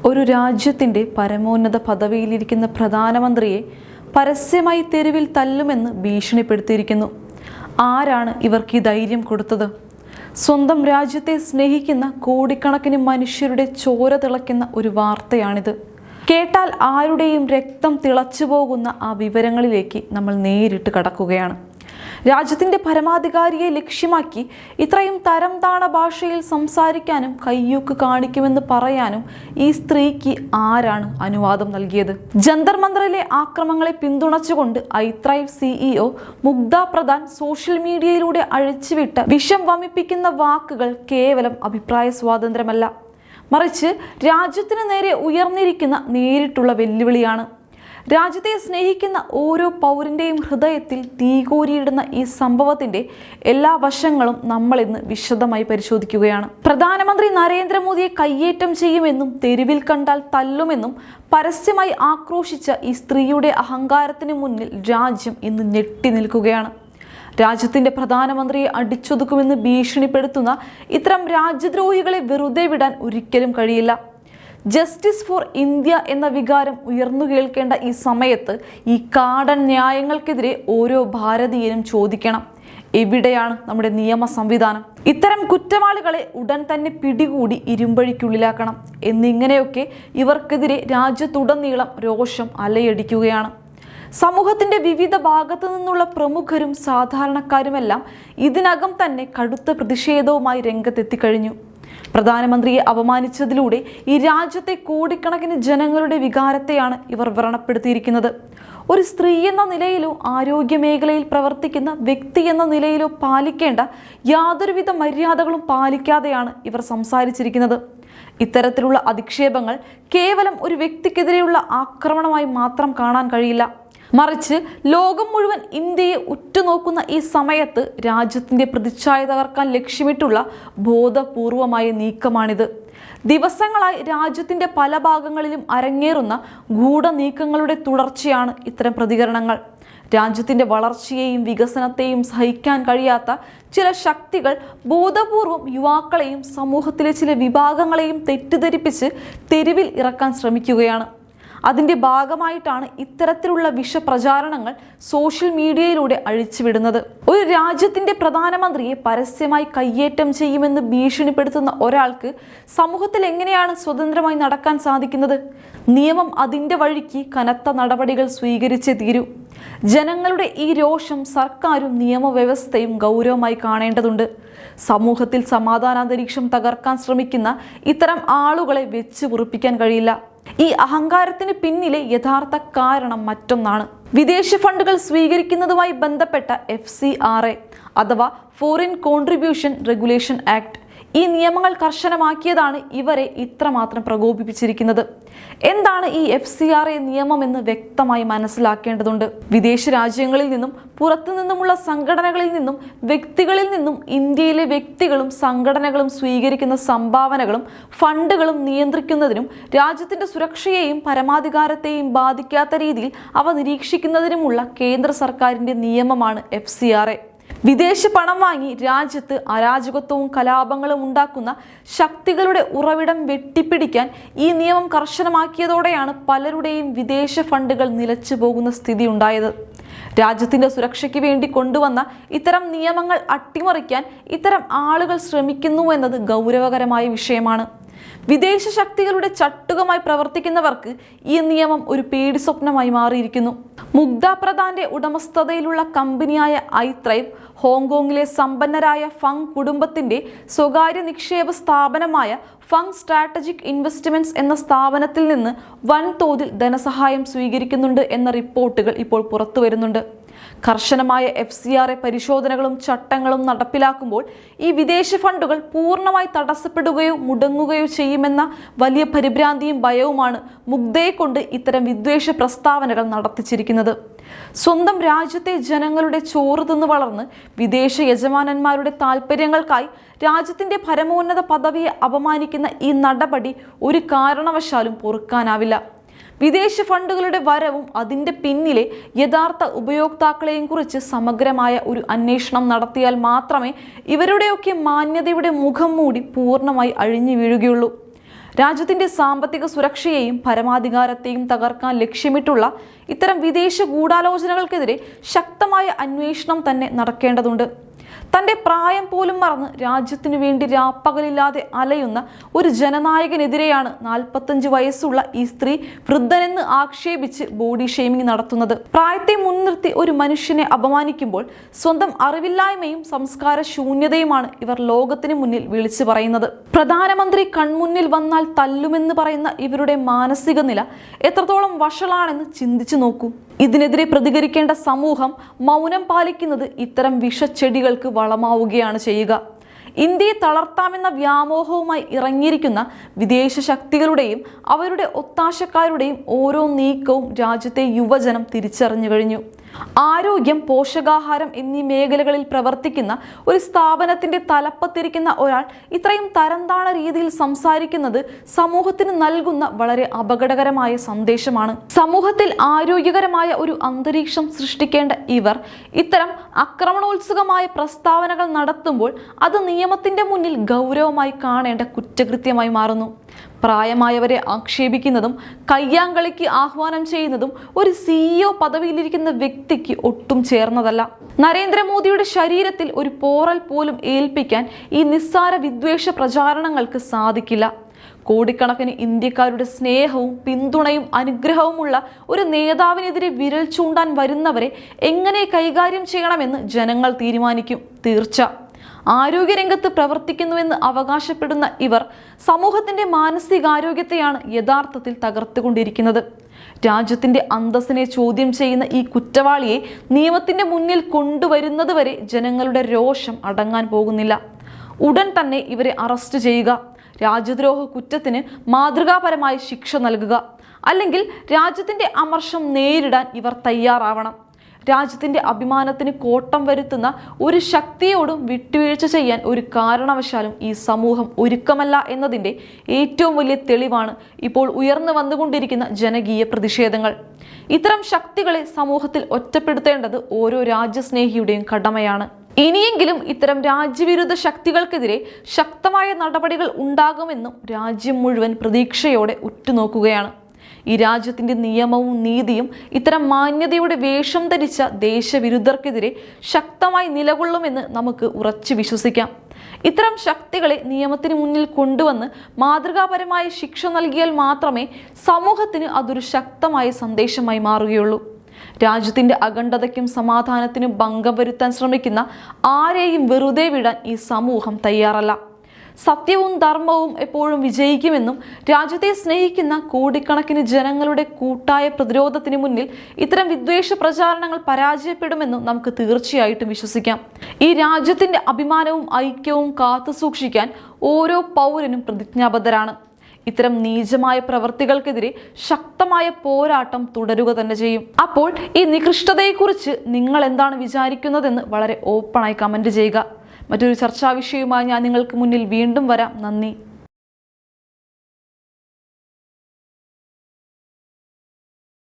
ഒരു രാജ്യത്തിൻ്റെ പരമോന്നത പദവിയിലിരിക്കുന്ന പ്രധാനമന്ത്രിയെ പരസ്യമായി തെരുവിൽ തല്ലുമെന്ന് ഭീഷണിപ്പെടുത്തിയിരിക്കുന്നു. ആരാണ് ഇവർക്ക് ഈ ധൈര്യം കൊടുത്തത്? സ്വന്തം രാജ്യത്തെ സ്നേഹിക്കുന്ന കോടിക്കണക്കിന് മനുഷ്യരുടെ ചോര തിളയ്ക്കുന്ന ഒരു വാർത്തയാണിത്. കേട്ടാൽ ആരുടെയും രക്തം തിളച്ചു പോകുന്ന ആ വിവരങ്ങളിലേക്ക് നമ്മൾ നേരിട്ട് കടക്കുകയാണ്. രാജ്യത്തിൻ്റെ പരമാധികാരിയെ ലക്ഷ്യമാക്കി ഇത്രയും തരം താണ ഭാഷയിൽ സംസാരിക്കാനും കയ്യൂക്ക് കാണിക്കുമെന്ന് പറയാനും ഈ സ്ത്രീക്ക് ആരാണ് അനുവാദം നൽകിയത്? ജന്തർ മന്ദറിലെ ആക്രമണങ്ങളെ പിന്തുണച്ചുകൊണ്ട് ഐത്രൈവ് CEO മുഗ്ധ പ്രധാൻ സോഷ്യൽ മീഡിയയിലൂടെ അഴിച്ചുവിട്ട വിഷം വമിപ്പിക്കുന്ന വാക്കുകൾ കേവലം അഭിപ്രായ സ്വാതന്ത്ര്യമല്ല, മറിച്ച് രാജ്യത്തിന് നേരെ ഉയർന്നിരിക്കുന്ന നേരിട്ടുള്ള വെല്ലുവിളിയാണ്. രാജ്യത്തെ സ്നേഹിക്കുന്ന ഓരോ പൗരന്റെയും ഹൃദയത്തിൽ തീകോരിയിടുന്ന ഈ സംഭവത്തിന്റെ എല്ലാ വശങ്ങളും നമ്മൾ ഇന്ന് വിശദമായി പരിശോധിക്കുകയാണ്. പ്രധാനമന്ത്രി നരേന്ദ്രമോദിയെ കയ്യേറ്റം ചെയ്യുമെന്നും തെരുവിൽ കണ്ടാൽ തല്ലുമെന്നും പരസ്യമായി ആക്രോശിച്ച ഈ സ്ത്രീയുടെ അഹങ്കാരത്തിന് മുന്നിൽ രാജ്യം ഇന്ന് ഞെട്ടി നിൽക്കുകയാണ്. രാജ്യത്തിന്റെ പ്രധാനമന്ത്രിയെ അടിച്ചൊതുക്കുമെന്ന് ഭീഷണിപ്പെടുത്തുന്ന ഇത്തരം രാജ്യദ്രോഹികളെ വെറുതെ വിടാൻ ഒരിക്കലും കഴിയില്ല. ജസ്റ്റിസ് ഫോർ ഇന്ത്യ എന്ന വികാരം ഉയർന്നു കേൾക്കേണ്ട ഈ സമയത്ത് ഈ കാടൻ ന്യായങ്ങൾക്കെതിരെ ഓരോ ഭാരതീയനും ചോദിക്കണം, എവിടെയാണ് നമ്മുടെ നിയമ സംവിധാനം? ഇത്തരം കുറ്റവാളികളെ ഉടൻ തന്നെ പിടികൂടി ഇരുമ്പഴിക്കുള്ളിലാക്കണം എന്നിങ്ങനെയൊക്കെ ഇവർക്കെതിരെ രാജ്യത്തുടനീളം രോഷം അലയടിക്കുകയാണ്. സമൂഹത്തിന്റെ വിവിധ ഭാഗത്തു നിന്നുള്ള പ്രമുഖരും സാധാരണക്കാരുമെല്ലാം ഇതിനകം തന്നെ കടുത്ത പ്രതിഷേധവുമായി രംഗത്തെത്തിക്കഴിഞ്ഞു. പ്രധാനമന്ത്രിയെ അപമാനിച്ചതിലൂടെ ഈ രാജ്യത്തെ കോടിക്കണക്കിന് ജനങ്ങളുടെ വികാരത്തെയാണ് ഇവർ വ്രണപ്പെടുത്തിയിരിക്കുന്നത്. ഒരു സ്ത്രീ എന്ന നിലയിലോ ആരോഗ്യ മേഖലയിൽ പ്രവർത്തിക്കുന്ന വ്യക്തി എന്ന നിലയിലോ പാലിക്കേണ്ട യാതൊരുവിധ മര്യാദകളും പാലിക്കാതെയാണ് ഇവർ സംസാരിച്ചിരിക്കുന്നത്. ഇത്തരത്തിലുള്ള അധിക്ഷേപങ്ങൾ കേവലം ഒരു വ്യക്തിക്കെതിരെയുള്ള ആക്രമണമായി മാത്രം കാണാൻ കഴിയില്ല, മറിച്ച് ലോകം മുഴുവൻ ഇന്ത്യയെ ഉറ്റുനോക്കുന്ന ഈ സമയത്ത് രാജ്യത്തിൻ്റെ പ്രതിച്ഛായ തകർക്കാൻ ലക്ഷ്യമിട്ടുള്ള ബോധപൂർവമായ നീക്കമാണിത്. ദിവസങ്ങളായി രാജ്യത്തിൻ്റെ പല ഭാഗങ്ങളിലും അരങ്ങേറുന്ന ഗൂഢനീക്കങ്ങളുടെ തുടർച്ചയാണ് ഇത്തരം പ്രതികരണങ്ങൾ. രാജ്യത്തിൻ്റെ വളർച്ചയെയും വികസനത്തെയും സഹിക്കാൻ കഴിയാത്ത ചില ശക്തികൾ ബോധപൂർവം യുവാക്കളെയും സമൂഹത്തിലെ ചില വിഭാഗങ്ങളെയും തെറ്റിദ്ധരിപ്പിച്ച് തെരുവിൽ ഇറക്കാൻ ശ്രമിക്കുകയാണ്. അതിൻ്റെ ഭാഗമായിട്ടാണ് ഇത്തരത്തിലുള്ള വിഷപ്രചാരണങ്ങൾ സോഷ്യൽ മീഡിയയിലൂടെ അഴിച്ചുവിടുന്നത്. ഒരു രാജ്യത്തിൻ്റെ പ്രധാനമന്ത്രിയെ പരസ്യമായി കയ്യേറ്റം ചെയ്യുമെന്ന് ഭീഷണിപ്പെടുത്തുന്ന ഒരാൾക്ക് സമൂഹത്തിൽ എങ്ങനെയാണ് സ്വതന്ത്രമായി നടക്കാൻ സാധിക്കുന്നത്? നിയമം അതിൻ്റെ വഴിക്ക് കനത്ത നടപടികൾ സ്വീകരിച്ചേ തീരൂ. ജനങ്ങളുടെ ഈ രോഷം സർക്കാരും നിയമവ്യവസ്ഥയും ഗൗരവമായി കാണേണ്ടതുണ്ട്. സമൂഹത്തിൽ സമാധാനാന്തരീക്ഷം തകർക്കാൻ ശ്രമിക്കുന്ന ഇത്തരം ആളുകളെ വെച്ച് പൊറുപ്പിക്കാൻ കഴിയില്ല. ഈ അഹങ്കാരത്തിന് പിന്നിലെ യഥാർത്ഥ കാരണം മറ്റൊന്നാണ്. വിദേശ ഫണ്ടുകൾ സ്വീകരിക്കുന്നതുമായി ബന്ധപ്പെട്ട FCRA അഥവാ ഫോറിൻ കോൺട്രിബ്യൂഷൻ റെഗുലേഷൻ ആക്ട്, ഈ നിയമങ്ങൾ കർശനമാക്കിയതാണ് ഇവരെ ഇത്രമാത്രം പ്രകോപിപ്പിച്ചിരിക്കുന്നത്. എന്താണ് ഈ FCRA നിയമം എന്ന് വ്യക്തമായി മനസ്സിലാക്കേണ്ടതുണ്ട്. വിദേശ രാജ്യങ്ങളിൽ നിന്നും പുറത്തു നിന്നുമുള്ള സംഘടനകളിൽ നിന്നും വ്യക്തികളിൽ നിന്നും ഇന്ത്യയിലെ വ്യക്തികളും സംഘടനകളും സ്വീകരിക്കുന്ന സംഭാവനകളും ഫണ്ടുകളും നിയന്ത്രിക്കുന്നതിനും രാജ്യത്തിന്റെ സുരക്ഷയെയും പരമാധികാരത്തെയും ബാധിക്കാത്ത രീതിയിൽ അവ നിരീക്ഷിക്കുന്നതിനുമുള്ള കേന്ദ്ര സർക്കാരിന്റെ നിയമമാണ് FCRA. വിദേശ പണം വാങ്ങി രാജ്യത്ത് അരാജകത്വവും കലാപങ്ങളും ഉണ്ടാക്കുന്ന ശക്തികളുടെ ഉറവിടം വെട്ടിപ്പിടിക്കാൻ ഈ നിയമം കർശനമാക്കിയതോടെയാണ് പലരുടെയും വിദേശ ഫണ്ടുകൾ നിലച്ചു പോകുന്ന സ്ഥിതി ഉണ്ടായത്. രാജ്യത്തിന്റെ സുരക്ഷയ്ക്ക് വേണ്ടി കൊണ്ടുവന്ന ഇത്തരം നിയമങ്ങൾ അട്ടിമറിക്കാൻ ഇത്തരം ആളുകൾ ശ്രമിക്കുന്നു എന്നത് ഗൗരവകരമായ വിഷയമാണ്. വിദേശ ശക്തികളുടെ ചട്ടുകമായി പ്രവർത്തിക്കുന്നവർക്ക് ഈ നിയമം ഒരു പേടി സ്വപ്നമായി മാറിയിരിക്കുന്നു. മുഗ്ധ പ്രധാന്റെ ഉടമസ്ഥതയിലുള്ള കമ്പനിയായ ഐത്രൈവ് ഹോങ്കോങ്ങിലെ സമ്പന്നരായ ഫങ് കുടുംബത്തിന്റെ സ്വകാര്യ നിക്ഷേപ സ്ഥാപനമായ ഫങ് സ്ട്രാറ്റജിക് ഇൻവെസ്റ്റ്മെന്റ്സ് എന്ന സ്ഥാപനത്തിൽ നിന്ന് വൻതോതിൽ ധനസഹായം സ്വീകരിക്കുന്നുണ്ട് എന്ന റിപ്പോർട്ടുകൾ ഇപ്പോൾ പുറത്തു വരുന്നുണ്ട്. കർശനമായ FCRA പരിശോധനകളും ചട്ടങ്ങളും നടപ്പിലാക്കുമ്പോൾ ഈ വിദേശ ഫണ്ടുകൾ പൂർണ്ണമായി തടസ്സപ്പെടുകയോ മുടങ്ങുകയോ ചെയ്യുമെന്ന വലിയ പരിഭ്രാന്തിയും ഭയവുമാണ് മുഗ്ധയെ കൊണ്ട് ഇത്തരം വിദ്വേഷ പ്രസ്താവനകൾ നടത്തിച്ചിരിക്കുന്നത്. സ്വന്തം രാജ്യത്തെ ജനങ്ങളുടെ ചോറ് തിന്നു വളർന്ന് വിദേശ യജമാനന്മാരുടെ താല്പര്യങ്ങൾക്കായി രാജ്യത്തിന്റെ പരമോന്നത പദവിയെ അപമാനിക്കുന്ന ഈ നടപടി ഒരു കാരണവശാലും പൊറുക്കാനാവില്ല. വിദേശ ഫണ്ടുകളുടെ വരവും അതിൻ്റെ പിന്നിലെ യഥാർത്ഥ ഉപയോക്താക്കളെയും കുറിച്ച് സമഗ്രമായ ഒരു അന്വേഷണം നടത്തിയാൽ മാത്രമേ ഇവരുടെയൊക്കെ മാന്യതയുടെ മുഖം മൂടി പൂർണ്ണമായി അഴിഞ്ഞു വീഴുകയുള്ളൂ. രാജ്യത്തിന്റെ സാമ്പത്തിക സുരക്ഷയെയും പരമാധികാരത്തെയും തകർക്കാൻ ലക്ഷ്യമിട്ടുള്ള ഇത്തരം വിദേശ ഗൂഢാലോചനകൾക്കെതിരെ ശക്തമായ അന്വേഷണം തന്നെ നടക്കേണ്ടതുണ്ട്. തന്റെ പ്രായം പോലും മറന്ന് രാജ്യത്തിനു വേണ്ടി രാപ്പകലില്ലാതെ അലയുന്ന ഒരു ജനനായകനെതിരെയാണ് 45 വയസ്സുള്ള ഈ സ്ത്രീ വൃദ്ധനെന്ന് ആക്ഷേപിച്ച് ബോഡി ഷെയ്മിംഗ് നടത്തുന്നത്. പ്രായത്തെ മുൻനിർത്തി ഒരു മനുഷ്യനെ അപമാനിക്കുമ്പോൾ സ്വന്തം അറിവില്ലായ്മയും സംസ്കാര ശൂന്യതയുമാണ് ഇവർ ലോകത്തിന് മുന്നിൽ വിളിച്ചു പറയുന്നത്. പ്രധാനമന്ത്രി കൺമുന്നിൽ വന്നാൽ തല്ലുമെന്ന് പറയുന്ന ഇവരുടെ മാനസിക നില എത്രത്തോളം വഷളാണെന്ന് ചിന്തിച്ചു നോക്കൂ. ഇതിനെതിരെ പ്രതികരിക്കേണ്ട സമൂഹം മൗനം പാലിക്കുന്നത് ഇത്തരം വിഷച്ചെടികൾക്ക് വളമാവുകയാണ് ചെയ്യുക. ഇന്ത്യയെ തളർത്താമെന്ന വ്യാമോഹവുമായി ഇറങ്ങിയിരിക്കുന്ന വിദേശ ശക്തികളുടെയും അവരുടെ ഒത്താശക്കാരുടെയും ഓരോ നീക്കവും രാജ്യത്തെ യുവജനം തിരിച്ചറിഞ്ഞു കഴിഞ്ഞു. ആരോഗ്യം, പോഷകാഹാരം എന്നീ മേഖലകളിൽ പ്രവർത്തിക്കുന്ന ഒരു സ്ഥാപനത്തിന്റെ തലപ്പത്തിരിക്കുന്ന ഒരാൾ ഇത്രയും തരംതാണ രീതിയിൽ സംസാരിക്കുന്നത് സമൂഹത്തിന് നൽകുന്ന വളരെ അപകടകരമായ സന്ദേശമാണ്. സമൂഹത്തിൽ ആരോഗ്യകരമായ ഒരു അന്തരീക്ഷം സൃഷ്ടിക്കേണ്ട ഇവർ ഇത്തരം ആക്രമണോത്സുകമായ പ്രസ്താവനകൾ നടത്തുമ്പോൾ അത് നിയമത്തിന്റെ മുന്നിൽ ഗൗരവമായി കാണേണ്ട കുറ്റകൃത്യമായി മാറുന്നു. പ്രായമായവരെ ആക്ഷേപിക്കുന്നതും കയ്യാങ്കളിക്ക് ആഹ്വാനം ചെയ്യുന്നതും ഒരു CEO പദവിയിലിരിക്കുന്ന വ്യക്തിക്ക് ഒട്ടും ചേർന്നതല്ല. നരേന്ദ്രമോദിയുടെ ശരീരത്തിൽ ഒരു പോറൽ പോലും ഏൽപ്പിക്കാൻ ഈ നിസ്സാര വിദ്വേഷ പ്രചാരണങ്ങൾക്ക് സാധിക്കില്ല. കോടിക്കണക്കിന് ഇന്ത്യക്കാരുടെ സ്നേഹവും പിന്തുണയും അനുഗ്രഹവുമുള്ള ഒരു നേതാവിനെതിരെ വിരൽ ചൂണ്ടാൻ വരുന്നവരെ എങ്ങനെ കൈകാര്യം ചെയ്യണമെന്ന് ജനങ്ങൾ തീരുമാനിക്കും. തീർച്ച. ആരോഗ്യരംഗത്ത് പ്രവർത്തിക്കുന്നുവെന്ന് അവകാശപ്പെടുന്ന ഇവർ സമൂഹത്തിന്റെ മാനസികാരോഗ്യത്തെയാണ് യഥാർത്ഥത്തിൽ തകർത്തുകൊണ്ടിരിക്കുന്നത്. രാജ്യത്തിന്റെ അന്തസ്സിനെ ചോദ്യം ചെയ്യുന്ന ഈ കുറ്റവാളിയെ നിയമത്തിന്റെ മുന്നിൽ കൊണ്ടുവരുന്നതുവരെ ജനങ്ങളുടെ രോഷം അടങ്ങാൻ പോകുന്നില്ല. ഉടൻ തന്നെ ഇവരെ അറസ്റ്റ് ചെയ്യുക, രാജ്യദ്രോഹ കുറ്റത്തിന് മാതൃകാപരമായ ശിക്ഷ നൽകുക, അല്ലെങ്കിൽ രാജ്യത്തിന്റെ അമർഷം നേരിടാൻ ഇവർ തയ്യാറാവണം. രാജ്യത്തിന്റെ അഭിമാനത്തിന് കോട്ടം വരുത്തുന്ന ഒരു ശക്തിയോടും വിട്ടുവീഴ്ച ചെയ്യാൻ ഒരു കാരണവശാലും ഈ സമൂഹം ഒരുക്കമല്ല എന്നതിൻ്റെ ഏറ്റവും വലിയ തെളിവാണ് ഇപ്പോൾ ഉയർന്നു വന്നുകൊണ്ടിരിക്കുന്ന ജനകീയ പ്രതിഷേധങ്ങൾ. ഇത്തരം ശക്തികളെ സമൂഹത്തിൽ ഒറ്റപ്പെടുത്തേണ്ടത് ഓരോ രാജ്യസ്നേഹിയുടെയും കടമയാണ്. ഇനിയെങ്കിലും ഇത്തരം രാജ്യവിരുദ്ധ ശക്തികൾക്കെതിരെ ശക്തമായ നടപടികൾ ഉണ്ടാകുമെന്നും രാജ്യം മുഴുവൻ പ്രതീക്ഷയോടെ ഉറ്റുനോക്കുകയാണ്. ഈ രാജ്യത്തിന്റെ നിയമവും നീതിയും ഇത്തരം മാന്യതയുടെ വേഷം ധരിച്ച ദേശവിരുദ്ധർക്കെതിരെ ശക്തമായി നിലകൊള്ളുമെന്ന് നമുക്ക് ഉറച്ചു വിശ്വസിക്കാം. ഇത്തരം ശക്തികളെ നിയമത്തിന് മുന്നിൽ കൊണ്ടുവന്ന് മാതൃകാപരമായ ശിക്ഷ നൽകിയാൽ മാത്രമേ സമൂഹത്തിന് അതൊരു ശക്തമായ സന്ദേശമായി മാറുകയുള്ളൂ. രാജ്യത്തിന്റെ അഖണ്ഡതയ്ക്കും സമാധാനത്തിനും ഭംഗം വരുത്താൻ ശ്രമിക്കുന്ന ആരെയും വെറുതെ വിടാൻ ഈ സമൂഹം തയ്യാറല്ല. സത്യവും ധർമ്മവും എപ്പോഴും വിജയിക്കുമെന്നും രാജ്യത്തെ സ്നേഹിക്കുന്ന കോടിക്കണക്കിന് ജനങ്ങളുടെ കൂട്ടായ പ്രതിരോധത്തിന് മുന്നിൽ ഇത്തരം വിദ്വേഷ പ്രചാരണങ്ങൾ പരാജയപ്പെടുമെന്നും നമുക്ക് തീർച്ചയായിട്ടും വിശ്വസിക്കാം. ഈ രാജ്യത്തിന്റെ അഭിമാനവും ഐക്യവും കാത്തു സൂക്ഷിക്കാൻ ഓരോ പൗരനും പ്രതിജ്ഞാബദ്ധരാണ്. ഇത്തരം നീചമായ പ്രവൃത്തികൾക്കെതിരെ ശക്തമായ പോരാട്ടം തുടരുക തന്നെ ചെയ്യും. അപ്പോൾ ഈ നികൃഷ്ടതയെക്കുറിച്ച് നിങ്ങൾ എന്താണ് വിചാരിക്കുന്നതെന്ന് വളരെ ഓപ്പണായി കമന്റ് ചെയ്യുക. മറ്റൊരു ചർച്ചാ വിഷയവുമായി ഞാൻ നിങ്ങൾക്ക് മുന്നിൽ വീണ്ടും വരാം. നന്ദി.